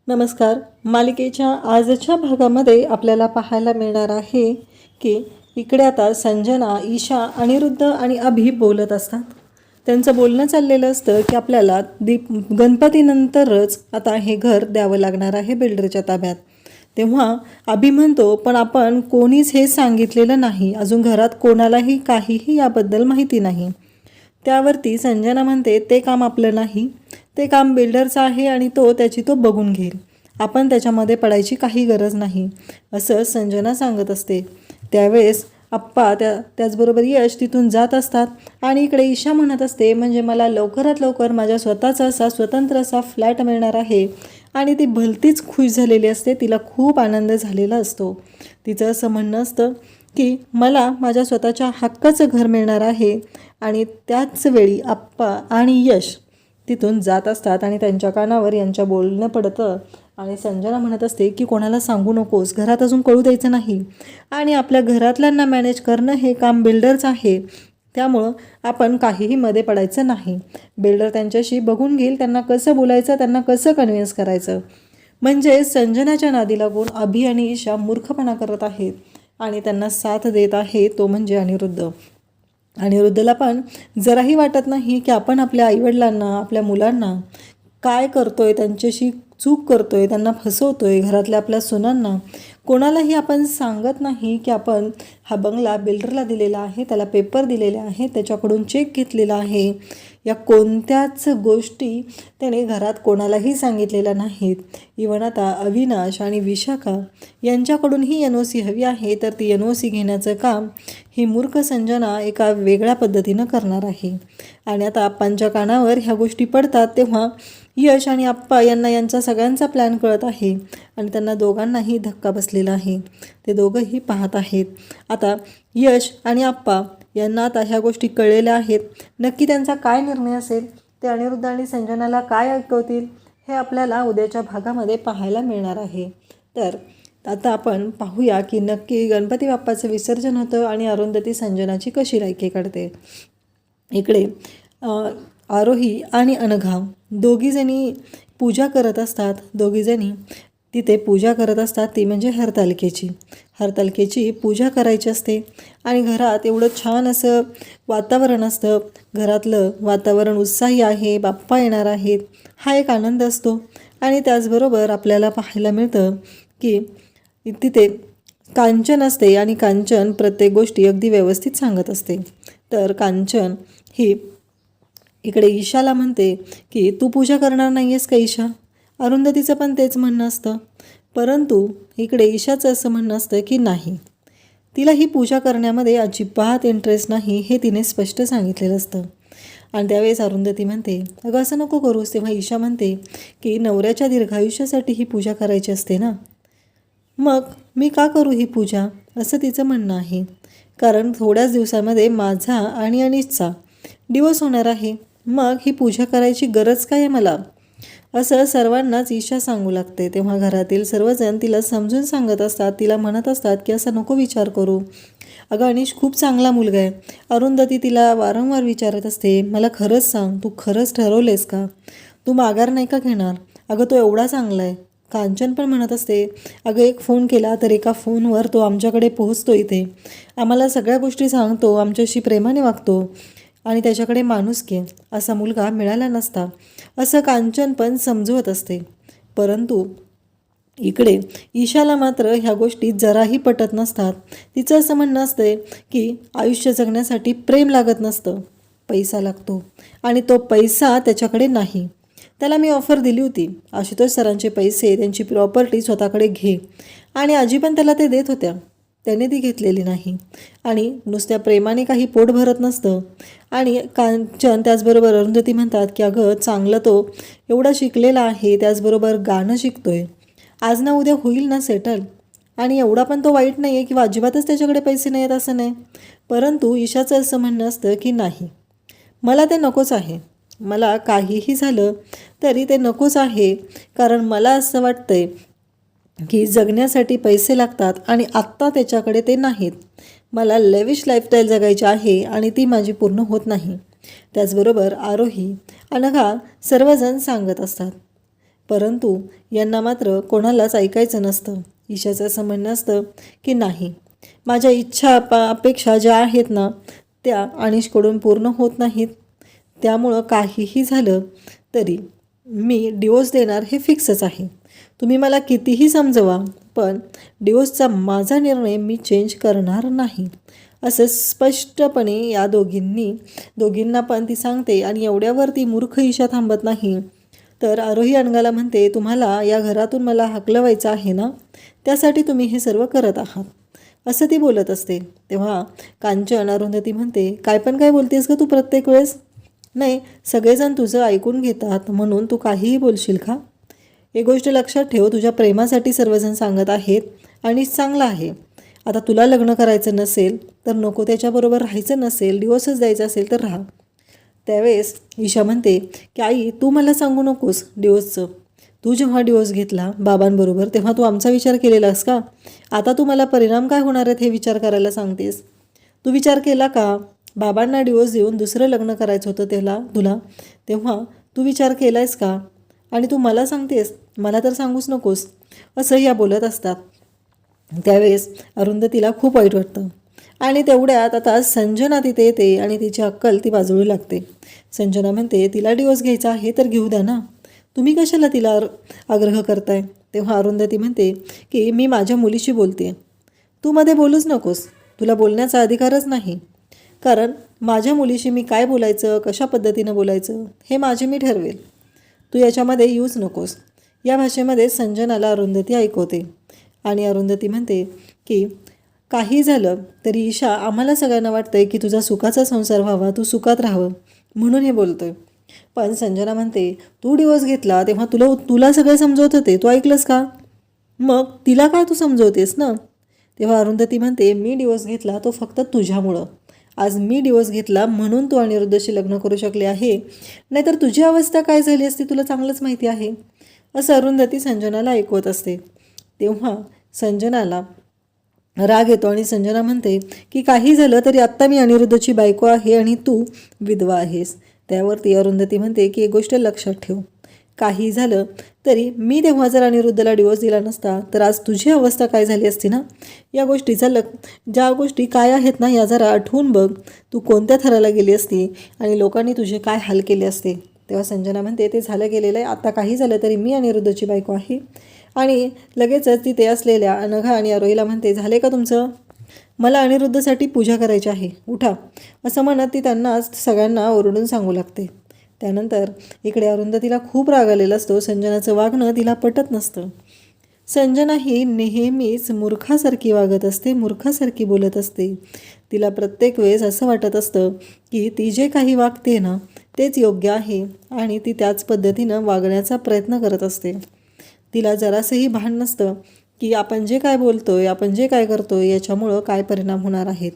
नमस्कार. मालिकेच्या आजच्या भागामध्ये आपल्याला पाहायला मिळणार आहे की इकडे आता संजना, ईशा, अनिरुद्ध आणि अभि बोलत असतात. त्यांचं बोलणं चाललेलं असतं की आपल्याला गणपतीनंतरच आता हे घर द्यावं लागणार आहे बिल्डरच्या ताब्यात. तेव्हा अभि म्हणतो, पण आपण कोणीच हे सांगितलेलं नाही, अजून घरात कोणालाही काहीही याबद्दल माहिती नाही. त्यावरती संजना म्हणते, ते काम आपलं नाही, ते काम बिल्डरचं आहे आणि त्याची तो बघून घेईल, आपण त्याच्यामध्ये पडायची काही गरज नाही, असं संजना सांगत असते. त्यावेळेस आप्पा त्याचबरोबर यश तिथून जात असतात आणि इकडे ईशा म्हणत असते, म्हणजे मला लवकरात लवकर माझ्या स्वतःचा असा स्वतंत्र असा फ्लॅट मिळणार आहे. आणि ती भलतीच खुश झालेली असते, तिला खूप आनंद झालेला असतो. तिचं असं म्हणणं असतं की मला माझ्या स्वतःच्या हक्काचं घर मिळणार आहे. आणि त्याच वेळी आप्पा आणि यश तिथून जात असतात आणि त्यांच्या कानावर यांच्या बोलणं पडतं. आणि संजना म्हणत असते की कोणाला सांगू नकोस, घरात अजून कळू द्यायचं नाही, आणि आपल्या घरातल्यांना मॅनेज करणं हे काम बिल्डरचं आहे, त्यामुळं आपण काहीही मध्ये पडायचं नाही. बिल्डर त्यांच्याशी बघून घेईल, त्यांना कसं बोलायचं, त्यांना कसं कन्व्हिन्स करायचं. म्हणजे संजनाच्या नादी लागून अभि आणि ईशा मूर्खपणा करत आहेत आणि त्यांना साथ देत आहे तो म्हणजे अनिरुद्ध. अनिरुद्धला पण जराही वाटत नाही की आपण आपल्या आईवडिलांना, आपल्या मुलांना काय करतोय, त्यांच्याशी चूक करतोय, त्यांना फसवतोय. घरातल्या आपल्या सुनांना कोणालाही आपण सांगत नाही की आपण हा बंगला बिल्डरला दिलेला आहे, त्याला पेपर दिलेले आहे, त्याच्याकडून चेक घेतलेला आहे. या कोणत्याच गोष्टी त्याने घरात कोणालाही सांगितलेल्या नाहीत. इव्हन आता अविनाश आणि विशाखा यांच्याकडूनही NOC हवी आहे, तर ती NOC घेण्याचं काम ही मूर्ख संजना एका वेगळ्या पद्धतीनं करणार आहे. आणि आता आप्पांच्या कानावर ह्या गोष्टी पडतात तेव्हा यश आणि आप्पा यांना यांचा सगळ्यांचा प्लॅन कळत आहे आणि त्यांना दोघांनाही धक्का बसलेला आहे. ते दोघंही पाहत आहेत. आता यश आणि आप्पा यांना आता ह्या गोष्टी कळलेल्या आहेत. नक्की त्यांचा काय निर्णय असेल, ते अनिरुद्ध आणि संजनाला काय ऐकवतील, हे आपल्याला उद्याच्या भागामध्ये पाहायला मिळणार आहे. तर आता आपण पाहूया की नक्की गणपती बाप्पाचं विसर्जन होतं आणि अरुंधती संजनाची कशी लायकी काढते. इकडे आरोही आणि अनघा दोघीजणी पूजा करत असतात. दोघीजणी तिथे पूजा करत असतात, ती म्हणजे हरतालिकेची पूजा करायची असते. आणि घरात एवढं छान असं वातावरण असतं, घरातलं वातावरण उत्साही आहे, बाप्पा येणार आहेत, हा एक आनंद असतो. आणि त्याचबरोबर आपल्याला पाहायला मिळतं की तिथे कांचन असते आणि कांचन प्रत्येक गोष्टी अगदी व्यवस्थित सांगत असते. तर कांचन ही इकडे ईशाला म्हणते की तू पूजा करणार नाही आहेस का ईशा. अरुंधतीचं पण तेच म्हणणं असतं, परंतु इकडे ईशाचं असं म्हणणं असतं की नाही, तिला ही पूजा करण्यामध्ये अजिबात इंटरेस्ट नाही, हे तिने स्पष्ट सांगितलेलं असतं. आणि त्यावेळेस अरुंधती म्हणते, अगं असं नको करूस. तेव्हा ईशा म्हणते की नवऱ्याच्या दीर्घायुष्यासाठी ही पूजा करायची असते ना, मग मी का करू ही पूजा, असं तिचं म्हणणं आहे. कारण थोड्याच दिवसामध्ये माझा आणि अनिशचा डिवोर्स होणार आहे, मग ही पूजा करायची गरज काय आहे मला, असं सर्वांनाच ईशा सांगू लागते. तेव्हा घरातील सर्वजण तिला समजून सांगत असतात, तिला म्हणत असतात की असं नको विचार करू, अगं अनिश खूप चांगला मुलगा आहे. अरुंधती तिला वारंवार विचारत असते, मला खरंच सांग, तू खरंच ठरवलेस का, तू माघार नाही का घेणार, अगं तो एवढा चांगला आहे. कांचन पण म्हणत असते, अगं एक फोन केला तर एका फोनवर तो आमच्याकडे पोहोचतो, इथे आम्हाला सगळ्या गोष्टी सांगतो, आमच्याशी प्रेमाने वागतो आणि त्याच्याकडे माणुसकी असा मुलगा मिळाला नसता, असं कांचन पण समजवत असते. परंतु इकडे ईशाला मात्र ह्या गोष्टी जराही पटत नसतात. तिचं असं म्हणणं असते की आयुष्य जगण्यासाठी प्रेम लागत नसतं, पैसा लागतो, आणि तो पैसा त्याच्याकडे नाही. त्याला मी ऑफर दिली होती, आशुतोष सरांचे पैसे, त्यांची प्रॉपर्टी स्वतःकडे घे, आणि आजी पण त्याला ते देत होत्या, त्याने ती घेतलेली नाही. आणि नुसत्या प्रेमाने काही पोट भरत नसतं. आणि कांचन त्याचबरोबर अरुंधती म्हणतात की अगं चांगलं तो एवढा शिकलेला आहे, त्याचबरोबर गाणं शिकतोय, आज ना उद्या होईल ना सेटल, आणि एवढा पण तो वाईट नाही आहे किंवा अजिबातच त्याच्याकडे पैसे नाही आहेत असं नाही. परंतु ईशाचं असं म्हणणं असतं की नाही, मला ते नकोच आहे, मला काहीही झालं तरी ते नकोच आहे. कारण मला असं वाटतंय की जगण्यासाठी पैसे लागतात आणि आत्ता त्याच्याकडे ते नाहीत. मला लेविश लाईफस्टाईल जगायची आहे आणि ती माझी पूर्ण होत नाही. त्याचबरोबर आरोही, अनघा सर्वजण सांगत असतात परंतु यांना मात्र कोणालाच ऐकायचं नसतं. ईशाचं असं म्हणणं असतं की नाही, माझ्या इच्छा अपेक्षा ज्या आहेत ना त्या अनिशकडून पूर्ण होत नाहीत, त्यामुळं काहीही झालं तरी मी डिवोर्स देणार हे फिक्सच आहे. तुम्ही मला कितीही समजवा, पण डिवोर्सचा माझा निर्णय मी चेंज करणार नाही, असं स्पष्टपणे या दोघींना पण ती सांगते. आणि एवढ्यावर ती मूर्ख ईशा थांबत नाही, तर आरोही अनघाला म्हणते, तुम्हाला या घरातून मला हकलवायचं आहे ना, त्यासाठी तुम्ही हे सर्व करत आहात, असं ती बोलत असते. तेव्हा कांचन अरुंधती म्हणते, काय बोलतेस का तू प्रत्येक वेळेस? नाही, सगळेजण तुझं ऐकून घेतात म्हणून तू काहीही बोलशील का? एक गोष्ट लक्षात ठेव, तुझ्या प्रेमासाठी सर्वजण सांगत आहेत आणि चांगलं आहे. आता तुला लग्न करायचं नसेल तर नको, त्याच्याबरोबर राहायचं नसेल, डिवोर्सच द्यायचा असेल तर राहा. त्यावेळेस ईशा म्हणते की आई, तू मला सांगू नकोस डिवोर्सचं. तू जेव्हा डिवोर्स घेतला बाबांबरोबर तेव्हा तू आमचा विचार केलेलास का? आता तू मला परिणाम काय होणार आहेत हे विचार करायला सांगतेस. तू विचार केला का? बाबांना डिवोर्स देऊन दुसरं लग्न करायचं होतं तुला, तेव्हा तू विचार केला आहेस का? आणि तू मला सांगतेस, मला तर सांगूच नकोस, असं या बोलत असतात. त्यावेळेस अरुंधतीला खूप वाईट वाटतं. आणि तेवढ्यात आता संजना तिथे येते आणि तिची अक्कल ती बाजूला लागते. संजना म्हणते, तिला डिवोर्स घ्यायचा आहे तर घेऊ द्या ना, तुम्ही कशाला तिला आग्रह करताय? तेव्हा अरुंधती म्हणते की मी माझ्या मुलीशी बोलते, तू मध्ये बोलूच नकोस, तुला बोलण्याचा अधिकारच नाही. कारण माझ्या मुलीशी मी काय बोलायचं, कशा पद्धतीनं बोलायचं हे माझे मी ठरवेल, तू याच्यामध्ये येऊच नकोस. या भाषेमध्ये संजनाला अरुंधती ऐकवते. आणि अरुंधती म्हणते की काही झालं तरी ईशा, आम्हाला सगळ्यांना वाटतंय की तुझा सुखाचा संसार व्हावा, तू सुखात राहावं म्हणून हे बोलतोय. पण संजना म्हणते, तू डिवोर्स घेतला तेव्हा तुला सगळे समजवत होते, तू ऐकलंस का? मग तिला काय तू समजवतेस ना? तेव्हा अरुंधती म्हणते, मी डिवोर्स घेतला तो फक्त तुझ्यामुळं. आज मी डिवोर्स घेतला म्हणून तू अनिरुद्धशी लग्न करू शकले आहे, नाहीतर तुझी अवस्था काय झाली असती तुला चांगलंच माहिती आहे, असं अरुंधती संजनाला ऐकवत असते. तेव्हा संजनाला राग येतो आणि संजना म्हणते की काही झालं तरी आत्ता मी अनिरुद्धची बायको आहे आणि तू विधवा आहेस. त्यावरती अरुंधती म्हणते की एक गोष्ट लक्षात ठेव, काही झालं तरी मी तेव्हा जर अनिरुद्धला डिवोर्स दिला नसता तर आज तुझी अवस्था काय झाली असती ना. या गोष्टीचा ज्या गोष्टी काय आहेत ना या जरा आठवून बघ, तू कोणत्या थराला गेली असती आणि लोकांनी तुझे काय हाल केले असते. तेव्हा संजना म्हणते, ते झालं गेलेलं आहे, आता काही झालं तरी मी अनिरुद्धची बायको आहे. आणि लगेचच तिथे असलेल्या अनघा आणि आरोहीला म्हणते, झाले का तुमचं? मला अनिरुद्धसाठी पूजा करायची आहे, उठा, असं म्हणत ती त्यांना सगळ्यांना ओरडून सांगू लागते. त्यानंतर इकडे अरुंधतीला खूप राग आलेला असतो. संजनाचं वागणं तिला पटत नसतं. संजना ही नेहमीच मूर्खासारखी वागत असते, मूर्खासारखी बोलत असते. तिला प्रत्येक वेळेस असं वाटत असतं की ती जे काही वागते ना तेच योग्य आहे आणि ती त्याच पद्धतीनं वागण्याचा प्रयत्न करत असते. तिला जरासंही भान नसतं की आपण जे काय बोलतोय, आपण जे काय करतोय याच्यामुळं काय परिणाम होणार आहेत.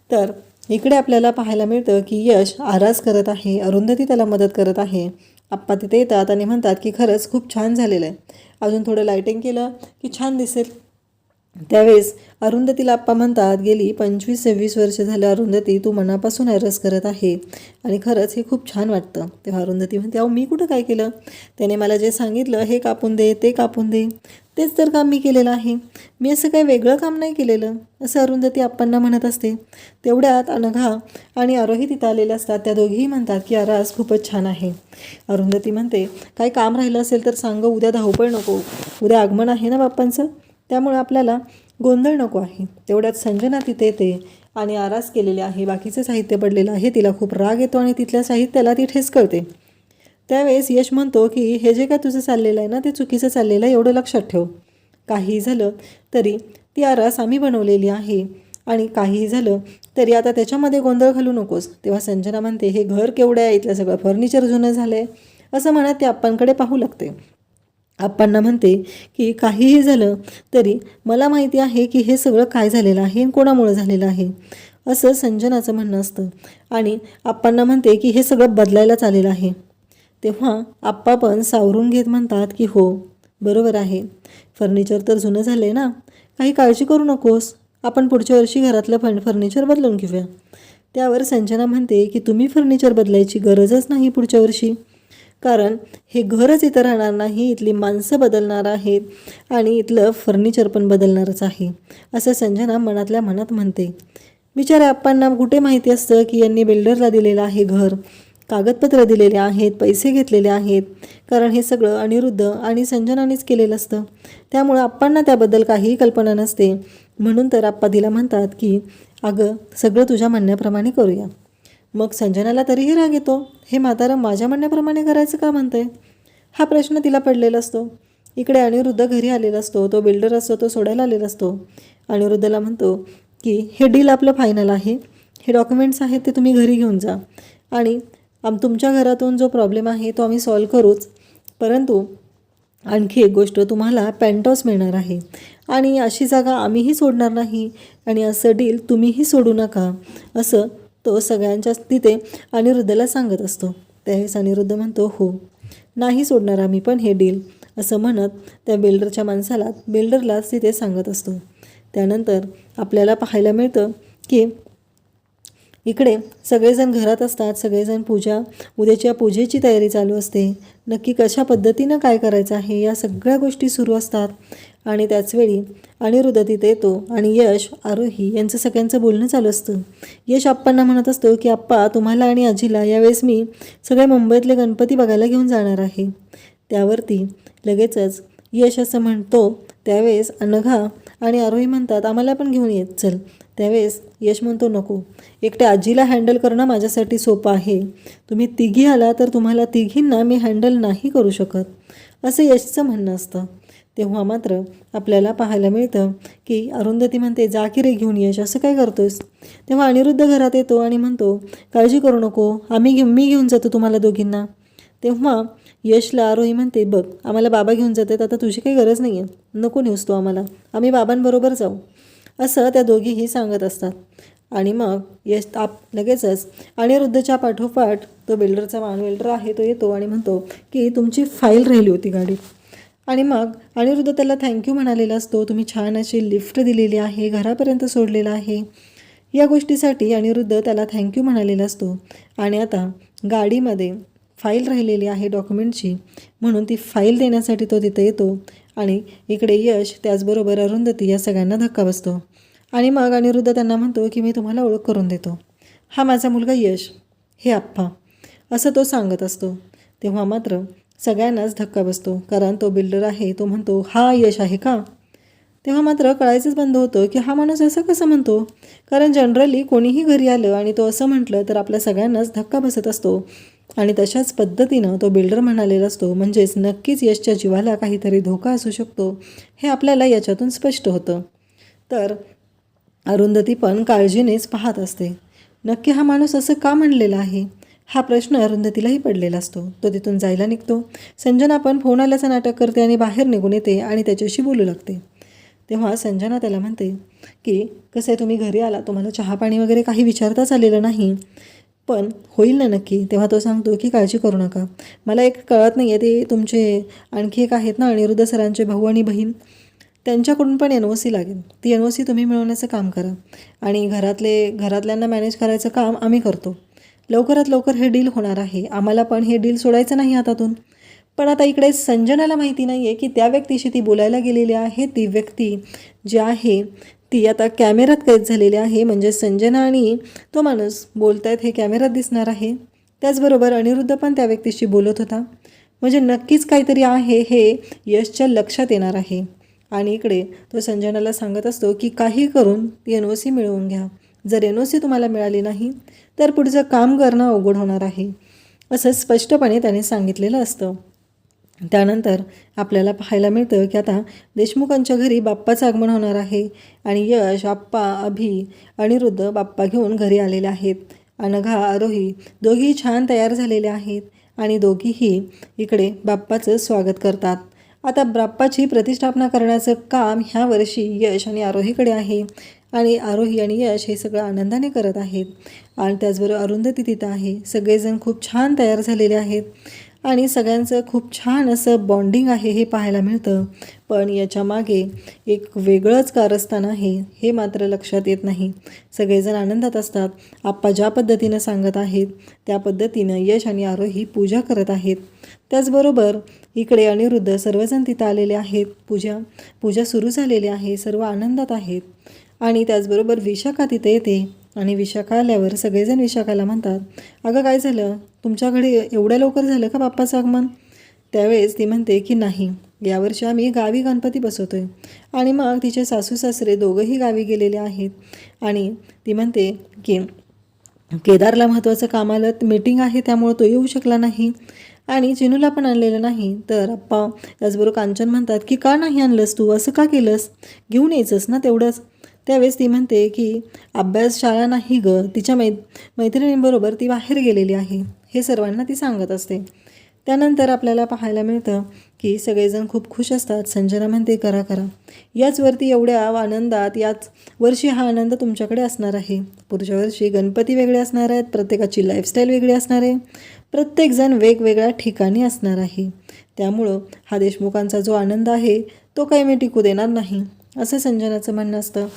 तर इकडे आपल्याला पाहायला मिळतं की यश आरास करत आहे, अरुंधती त्याला मदत करत आहे. आप्पा तिथे येतात आणि म्हणतात की खरंच खूप छान झालेलं आहे, अजून थोडं लायटिंग केलं की छान दिसेल. त्यावेळेस अरुंधतीला आप्पा म्हणतात, गेली 25-26 वर्ष झालं अरुंधती तू मनापासून आरास करत आहे आणि खरंच हे खूप छान वाटतं. तेव्हा अरुंधती म्हणते, अहो मी कुठं काय केलं, त्याने मला जे सांगितलं हे कापून दे ते कापून दे तेच तर काम मी केलेलं आहे, मी असं काही वेगळं काम नाही केलेलं, असं अरुंधती आप्पांना म्हणत असते. तेवढ्यात अनघा आणि आरोही तिथं आलेल्या असतात. त्या दोघीही म्हणतात की आरास खूपच छान आहे. अरुंधती म्हणते, काही काम राहिलं असेल तर सांग, उद्या धावपळ नको, उद्या आगमन आहे ना बाप्पांचं, त्यामुळे आपल्याला गोंधळ नको आहे. तेवढ्यात संजना तिथे येते आणि आरास केलेले आहे, बाकीचं साहित्य पडलेलं आहे. तिला खूप राग येतो आणि तिथल्या साहित्याला ती ठेस करते. त्यावेळेस यश म्हणतो की हे जे काय तुझं चाललेलं आहे ना ते चुकीचं चाललेलं आहे, एवढं लक्षात ठेव. काही झालं तरी ती आरास आम्ही बनवलेली आहे आणि काहीही झालं तरी आता त्याच्यामध्ये गोंधळ घालू नकोस. तेव्हा संजना म्हणते, हे घर केवढं आहे, इथलं सगळं फर्निचर जुनं झालं आहे, असं म्हणत ते आप्पांकडे पाहू लागते. आप्पांना म्हणते की काहीही झालं तरी मला माहिती आहे की हे सगळं काय झालेलं आहे आणि कोणामुळे झालेलं आहे, असं संजनाचं म्हणणं असतं. आणि आप्पांना म्हणते की हे सगळं बदलायलाच आलेलं आहे. तेव्हा आप्पा पण सावरून घेत म्हणतात की हो बरोबर आहे, फर्निचर तर जुनं झालं आहे ना, काही काळजी करू नकोस, आपण पुढच्या वर्षी घरातलं फर्निचर बदलून घेऊया. त्यावर संजना म्हणते की तुम्ही फर्निचर बदलायची गरजच नाही पुढच्या वर्षी, कारण हे घरच इथं राहणार नाही, इथली माणसं बदलणार आहेत आणि इथलं फर्निचर पण बदलणारच आहे, असं संजना मनातल्या मनात म्हणते. बिचाऱ्या आप्पांना कुठे माहिती असतं की यांनी बिल्डरला दिलेलं आहे घर, कागदपत्र दिलेले आहेत, पैसे घेतलेले आहेत, कारण हे सगळं अनिरुद्ध आणि संजनानेच केलेलं असतं. त्यामुळं आप्पांना त्याबद्दल काहीही कल्पना नसते. म्हणून तर आप्पा तिला म्हणतात की अगं सगळं तुझ्या म्हणण्याप्रमाणे करूया. मग संजनाला तरीही राग येतो, हे म्हातारं माझ्या म्हणण्याप्रमाणे करायचं का म्हणतंय, हा प्रश्न तिला पडलेला असतो. इकडे अनिरुद्ध घरी आलेला असतो, तो बिल्डर असतो, तो सोडायला आलेला असतो. अनिरुद्धला म्हणतो की हे डील आपलं फायनल आहे, हे डॉक्युमेंट्स आहेत ते तुम्ही घरी घेऊन जा आणि तुमच्या घरातून जो प्रॉब्लेम आहे तो आम्ही सॉल्व करूच, परंतु आणखी एक गोष्ट, तुम्हाला पेंटहाऊस मिळणार आहे आणि अशी जागा आम्हीही सोडणार नाही आणि असं डील तुम्हीही सोडू नका, असं तो सगळ्यांच्या तिथे अनिरुद्धला सांगत असतो. त्यावेळेस अनिरुद्ध म्हणतो हो नाही सोडणार आम्ही पण हे डील, असं म्हणत त्या बिल्डरच्या माणसाला बिल्डरलाच तिथे सांगत असतो. त्यानंतर आपल्याला पाहायला मिळतं की इकडे सगळेजण घरात असतात, सगळेजण उद्याच्या पूजेची तयारी चालू असते. नक्की कशा पद्धतीनं काय करायचं आहे या सगळ्या गोष्टी सुरू असतात आणि त्याचवेळी अनिरुद्ध तिथे येतो आणि यश, आरोही यांचं सगळ्यांचं बोलणं चालू असतं. यश आप्पांना म्हणत असतो की आप्पा तुम्हाला आणि आजीला यावेळेस मी सगळे मुंबईतले गणपती बघायला घेऊन जाणार आहे. त्यावरती लगेचच यश असं म्हणतो. त्यावेळेस अनघा आणि आरोही म्हणतात आम्हाला पण घेऊन येत चल. त्यावेळेस यश म्हणतो नको, एकट्या आजीला हँडल करणं माझ्यासाठी सोपं आहे, तुम्ही तिघी आला तर तुम्हाला तिघींना मी हँडल नाही करू शकत, असं यशचं म्हणणं असतं. तेव्हा मात्र आपल्याला पाहायला मिळतं की अरुंधती म्हणते जा की रे घेऊन यश, असं काय करतोस. तेव्हा अनिरुद्ध घरात येतो आणि म्हणतो काळजी करू नको, मी घेऊन जातो तुम्हाला दोघींना. तेव्हा यशला आरोही म्हणते बघ आम्हाला बाबा घेऊन जातात, आता तुझी काही गरज नाही आहे, नको नेऊस तो आम्हाला, आम्ही बाबांबरोबर जाऊ, असं त्या दोघीही सांगत असतात. आणि मग यश लगेचच अनिरुद्धच्या पाठोपाठ तो बिल्डर आहे तो येतो आणि म्हणतो की तुमची फाईल राहिली होती गाडीत. आणि मग अनिरुद्ध त्याला थँक्यू म्हणालेला असतो, तुम्ही छान अशी लिफ्ट दिलेली आहे, घरापर्यंत सोडलेला आहे, या गोष्टीसाठी अनिरुद्ध त्याला थँक्यू म्हणालेला असतो. आणि आता गाडीमध्ये फाईल राहिलेली आहे डॉक्युमेंटची, म्हणून ती फाईल देण्यासाठी तो तिथे येतो. आणि इकडे यश त्याचबरोबर अरुंधती या सगळ्यांना धक्का बसतो. आणि मग अनिरुद्ध त्यांना म्हणतो की मी तुम्हाला ओळख करून देतो, हा माझा मुलगा यश, हे आप्पा, असं तो सांगत असतो. तेव्हा मात्र सगळ्यांनाच धक्का बसतो, कारण तो बिल्डर आहे तो म्हणतो हा यश आहे का. तेव्हा मात्र कळायचंच बंद होतं की हा माणूस असं कसं म्हणतो, कारण जनरली कोणीही घरी आलं आणि तो असं म्हटलं तर आपल्या सगळ्यांनाच धक्का बसत असतो. आणि तशाच पद्धतीनं तो बिल्डर म्हणालेला असतो, म्हणजेच नक्कीच यशच्या जीवाला काहीतरी धोका असू शकतो, हे आपल्याला याच्यातून स्पष्ट होतं. तर अरुंधती पण काळजीनेच पाहत असते, नक्की हा माणूस असं का म्हणलेला आहे, हा प्रश्न अरुंधतीलाही पडलेला असतो. तो तिथून जायला निघतो. संजना पण फोन आल्याचं नाटक करते आणि बाहेर निघून येते आणि त्याच्याशी बोलू लागते. तेव्हा संजना त्याला म्हणते की कसं आहे तुम्ही घरी आला, तुम्हाला चहा पाणी वगैरे काही विचारताच आलेलं नाही, पण होईल ना नक्की. तेव्हा तो सांगतो की काळजी करू नका, मला एक कळत नाही आहे, ते तुमचे आणखी एक आहेत ना अनिरुद्ध सरांचे भाऊ आणि बहीण, त्यांच्याकडून पण NOC लागेल, ती NOC तुम्ही मिळवण्याचं काम करा आणि घरातल्यांना मॅनेज करायचं काम आम्ही करतो, लवकरात लवकर हे डील होणार आहे, आम्हाला पण हे डील सोडायचं नाही हातातून. पण आता इकडे संजनाला माहिती नाही आहे की त्या व्यक्तीशी ती बोलायला गेलेली आहे, ती व्यक्ती जी आहे ती आता कॅमेऱ्यात कैद झालेली आहे, म्हणजे संजना आणि तो माणूस बोलत आहेत हे कॅमेऱ्यात दिसणार आहे. त्याचबरोबर अनिरुद्ध पण त्या व्यक्तीशी बोलत होता, म्हणजे नक्कीच काहीतरी आहे हे यशच्या लक्षात येणार आहे. आणि इकडे तो संजनाला सांगत असतो की काही करून ती NOC मिळवून घ्या, जर NOC तुम्हाला मिळाली नाही तर पुढचं काम करणं अवघड होणार आहे, असं स्पष्टपणे त्याने सांगितलेलं असतं. त्यानंतर आपल्याला पाहायला मिळतं की आता देशमुखांच्या घरी बाप्पाचं आगमन होणार आहे आणि यश, आप्पा, अभि, अनिरुद्ध बाप्पा घेऊन घरी आलेले आहेत. अनघा, आरोही दोघीही छान तयार झालेले आहेत आणि दोघीही इकडे बाप्पाचं स्वागत करतात. आता बाप्पाची प्रतिष्ठापना करण्याचं काम ह्या वर्षी यश आणि आरोहीकडे आहे आणि आरोही आणि यश हे सगळं आनंदाने करत आहेत. आणि त्याचबरोबर अरुंधती तिथं आहे. सगळेजण खूप छान तयार झालेले आहेत आणि सगळ्यांचं खूप छान असं बॉन्डिंग आहे हे पाहायला मिळतं. पण याच्या मागे एक वेगळंच कारस्थान आहे हे मात्र लक्षात येत नाही. सगळेजण आनंदात असतात. आप्पा ज्या पद्धतीनं सांगत आहेत त्या पद्धतीनं यश आणि आरोही पूजा करत आहेत. त्याचबरोबर इकडे अनिरुद्ध सर्वजण तिथं आलेले आहेत. पूजा सुरू झालेली आहे. सर्व आनंदात आहेत. आणि त्याचबरोबर विशाखा तिथे येते आणि विशाखा आल्यावर सगळेजण विशाखाला म्हणतात, अगं काय झालं, तुमच्याकडे एवढ्या लवकर झालं का बाप्पाचं आगमन? त्यावेळेस ती म्हणते की नाही, यावर्षी आम्ही गावी गणपती बसवतोय. आणि मग तिचे सासू सासरे दोघंही गावी गेलेले आहेत. आणि ती म्हणते की केदारला महत्त्वाचं काम आलं, मीटिंग आहे, त्यामुळं तो येऊ शकला नाही आणि चिनूला पण आणलेलं नाही. तर आप्पा त्याचबरोबर कांचन म्हणतात की का नाही आणलंस तू, असं का केलंस, घेऊन यायचंस ना तेवढंच. त्यावेळेस ती म्हणते की अभ्यास शाळा नाही गं, तिच्या मैत्रिणींबरोबर ती बाहेर गेलेली आहे, हे सर्वांना ती सांगत असते. त्यानंतर आपल्याला पाहायला मिळतं की सगळेजण खूप खुश असतात. संजना म्हणते करा करा, याचवरती एवढ्या आनंदात याच वर्षी हा आनंद तुमच्याकडे असणार आहे. पुढच्या वर्षी गणपती वेगळे असणार आहेत, प्रत्येकाची लाईफस्टाईल वेगळी असणार आहे, प्रत्येकजण वेगवेगळ्या ठिकाणी असणार आहे. त्यामुळं हा देशमुखांचा जो आनंद आहे तो काही मी टिकू देणार नाही, असं संजनाचं म्हणणं असतं.